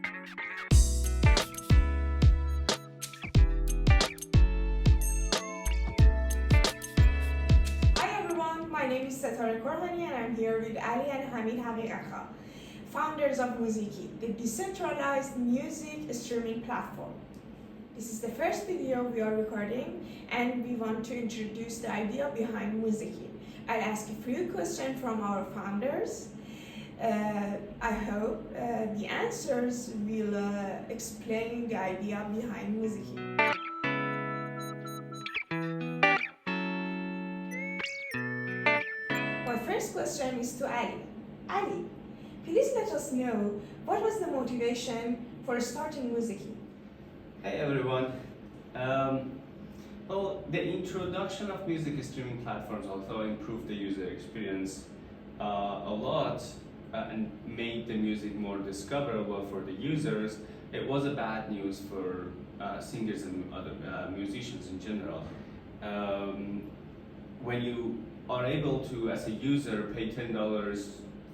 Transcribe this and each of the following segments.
Hi everyone, my name is Setare Korhani and I'm here with Ali and Hamid Haqiqakha, founders of Muzikie, the decentralized music streaming platform. This is the first video we are recording and we want to introduce the idea behind Muzikie. I'll ask a few questions from our founders. I hope the answers will explain the idea behind Muzikie. My first question is to Ali. Ali, please let us know what was the motivation for starting Muzikie? Hey everyone. Well, the introduction of music streaming platforms also improved the user experience a lot and made the music more discoverable for the users. It was a bad news for singers and other musicians in general. When you are able to, as a user, pay $10,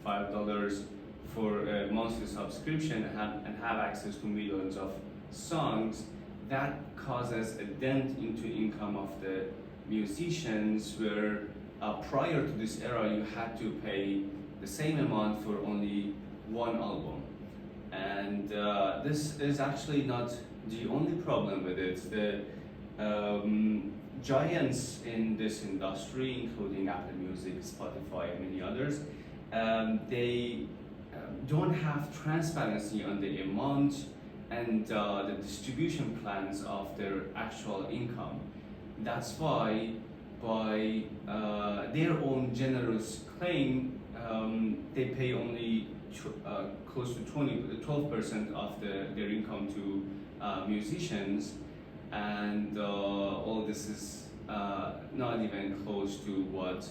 $5 for a monthly subscription and have access to millions of songs, that causes a dent into income of the musicians, where prior to this era you had to pay the same amount for only one album. And this is actually not the only problem with it. The giants in this industry, including Apple Music, Spotify, and many others, they don't have transparency on the amount and the distribution plans of their actual income. That's why, by their own generous claim, they pay only close to 12% of their income to musicians, and all this is not even close to what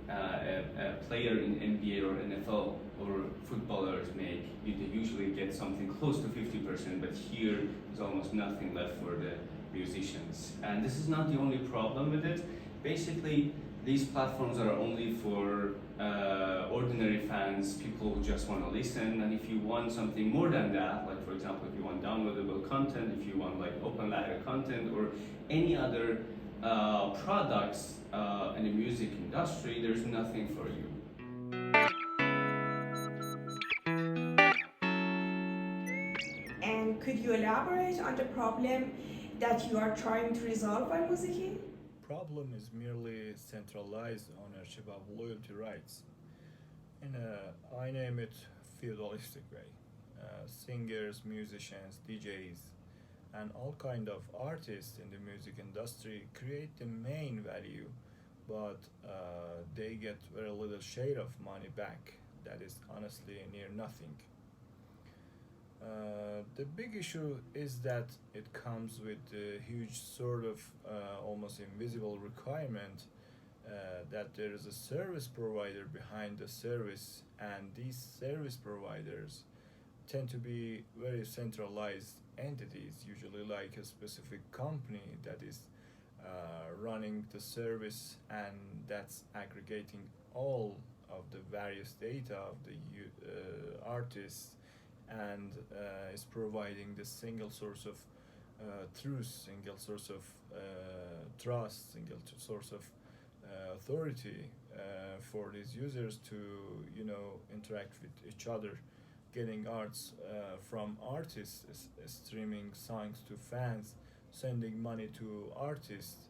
a player in NBA or NFL or footballers make. They usually get something close to 50%, but here there's almost nothing left for the musicians. And this is not the only problem with it. Basically, these platforms are only for ordinary fans, people who just want to listen. And if you want something more than that, like for example, if you want downloadable content, if you want like open ladder content or any other products in the music industry, there's nothing for you. And could you elaborate on the problem that you are trying to resolve by Muzikie? Problem is merely centralized ownership of loyalty rights in a, I name it, feudalistic way. Singers, musicians, DJs, and all kind of artists in the music industry create the main value, but they get very little share of money back. That is honestly near nothing. The big issue is that it comes with a huge sort of almost invisible requirement that there is a service provider behind the service, and these service providers tend to be very centralized entities, usually like a specific company that is running the service and that's aggregating all of the various data of the artists, and is providing the single source of truth, single source of trust, single source of authority for these users to, interact with each other, getting arts from artists, streaming songs to fans, sending money to artists,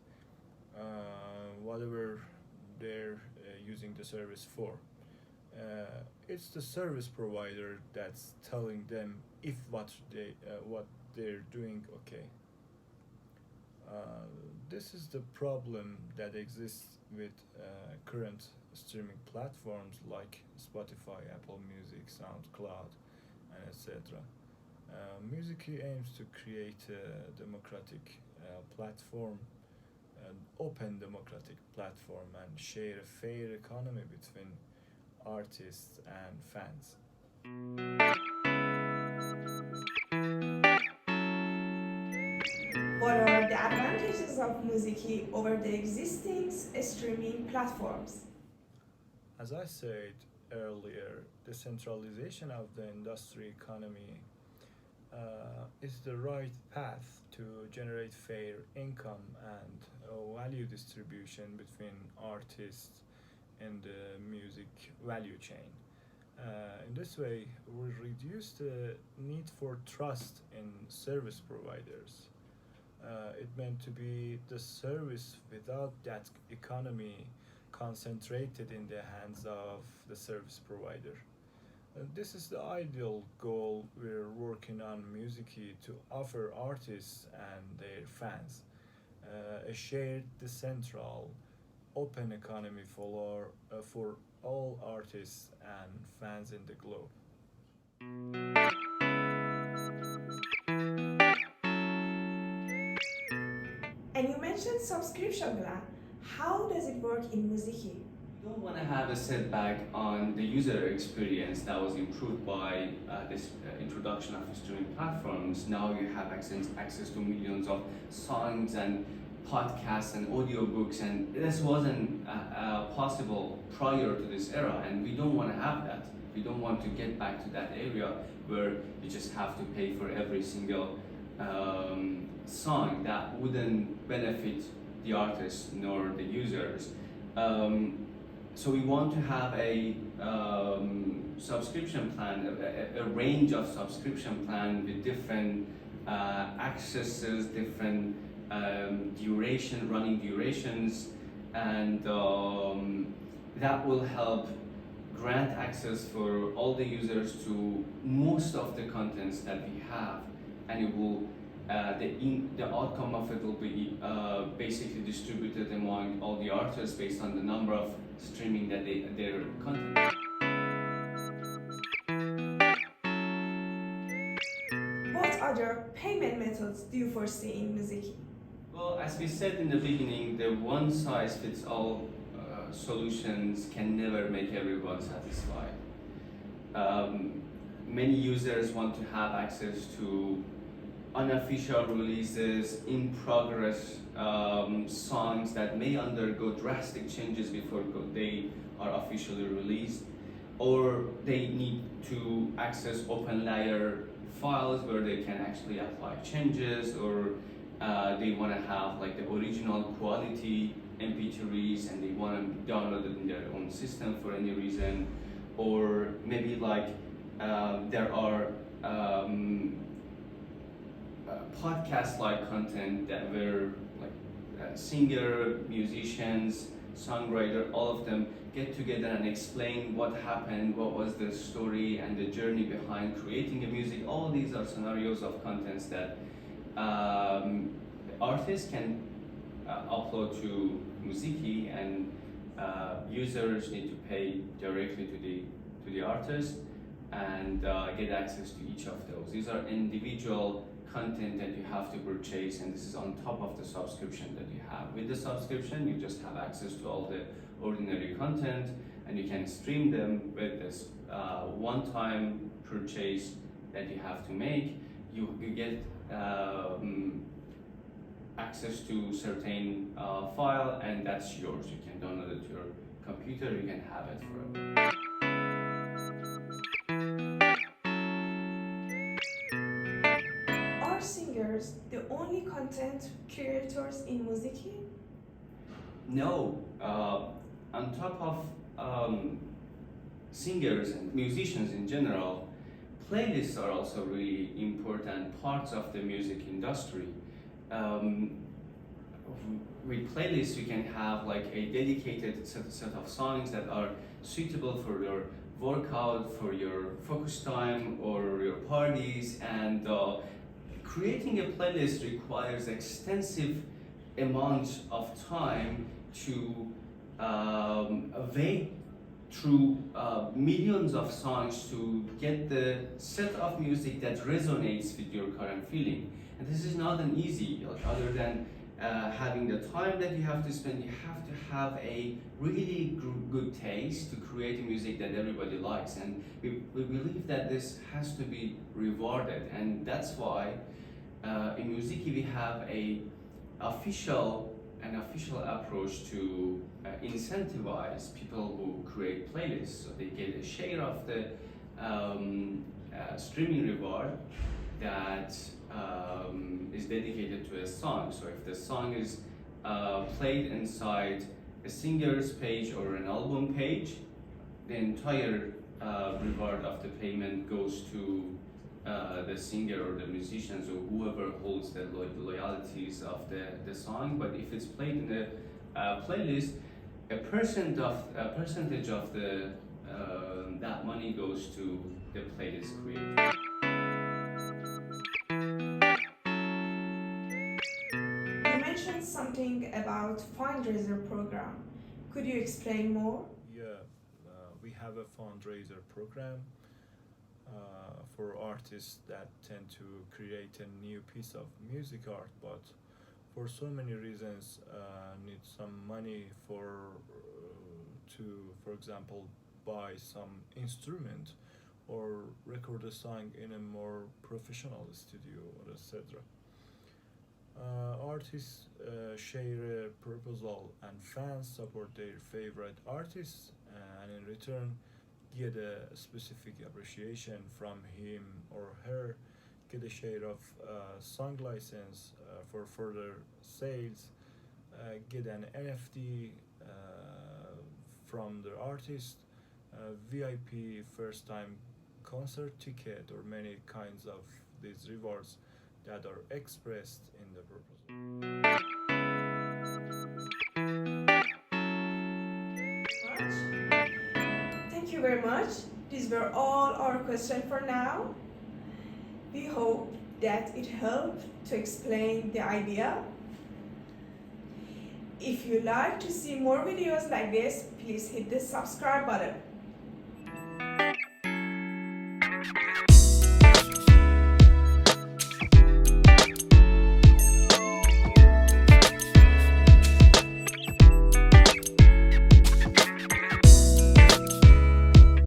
whatever they're using the service for. It's the service provider that's telling them if what they're doing okay. This is the problem that exists with current streaming platforms like Spotify, Apple Music, SoundCloud, and etc. Muzikie aims to create a democratic platform, an open democratic platform, and share a fair economy between artists and fans. What are the advantages of Muzikie over the existing streaming platforms? As I said earlier, the centralization of the industry economy is the right path to generate fair income and value distribution between artists in the music value chain. In this way, we reduce the need for trust in service providers. It meant to be the service without that economy concentrated in the hands of the service provider. This is the ideal goal we're working on Muzikie to offer artists and their fans. A shared, decentral, open economy for all artists and fans in the globe. And you mentioned subscription plan. How does it work in Muzikie? We don't want to have a setback on the user experience that was improved by this introduction of streaming platforms. Now you have access to millions of songs and podcasts and audiobooks, and this wasn't possible prior to this era, and we don't want to have that. We don't want to get back to that area where you just have to pay for every single song. That wouldn't benefit the artists nor the users. So we want to have a subscription plan, a range of subscription plan with different accesses, different running durations, and that will help grant access for all the users to most of the contents that we have, and it will the outcome of it will be basically distributed among all the artists based on the number of streaming that their content. What other payment methods do you foresee in Muzikie? Well, as we said in the beginning, the one-size-fits-all solutions can never make everyone satisfied. Many users want to have access to unofficial releases, in progress songs that may undergo drastic changes before they are officially released, or they need to access open layer files where they can actually apply changes, or they want to have like the original quality MP3s and they want to download it in their own system for any reason, or maybe like there are podcast-like content that where like singer, musicians, songwriter, all of them get together and explain what happened, what was the story and the journey behind creating a music. All these are scenarios of contents that artists can upload to Muzikie, and users need to pay directly to the artist and get access to each of those. These are individual content that you have to purchase, and this is on top of the subscription that you have. With the subscription, you just have access to all the ordinary content, and you can stream them with this one-time purchase that you have to make. You get access to certain file, and that's yours. You can download it to your computer, you can have it forever. Are singers the only content creators in Muzikie? No. On top of singers and musicians in general, playlists are also really important parts of the music industry. With playlists, you can have like a dedicated set of songs that are suitable for your workout, for your focus time, or your parties, and creating a playlist requires extensive amounts of time to wade through millions of songs to get the set of music that resonates with your current feeling. And this is not an easy, other than having the time that you have to spend, you have to have a really good taste to create music that everybody likes. And we believe that this has to be rewarded, and that's why in Muzikie we have an official approach to incentivize people who create playlists, so they get a share of the streaming reward that is dedicated to a song. So if the song is played inside a singer's page or an album page, the entire reward of the payment goes to the singer or the musicians or whoever holds the loyalties of the song. But if it's played in the playlist, a percentage of the that money goes to the playlist creator. You mentioned something about fundraiser program. Could you explain more? Yeah, we have a fundraiser program for artists that tend to create a new piece of music art, but for so many reasons need some money to, for example, buy some instrument or record a song in a more professional studio or etc. Artists share a proposal and fans support their favorite artists and in return get a specific appreciation from him or her, get a share of song license for further sales, get an NFT from the artist, VIP first time concert ticket, or many kinds of these rewards that are expressed in the proposal. Thank you very much. These were all our questions for now. We hope that it helped to explain the idea. If you like to see more videos like this, please hit the subscribe button.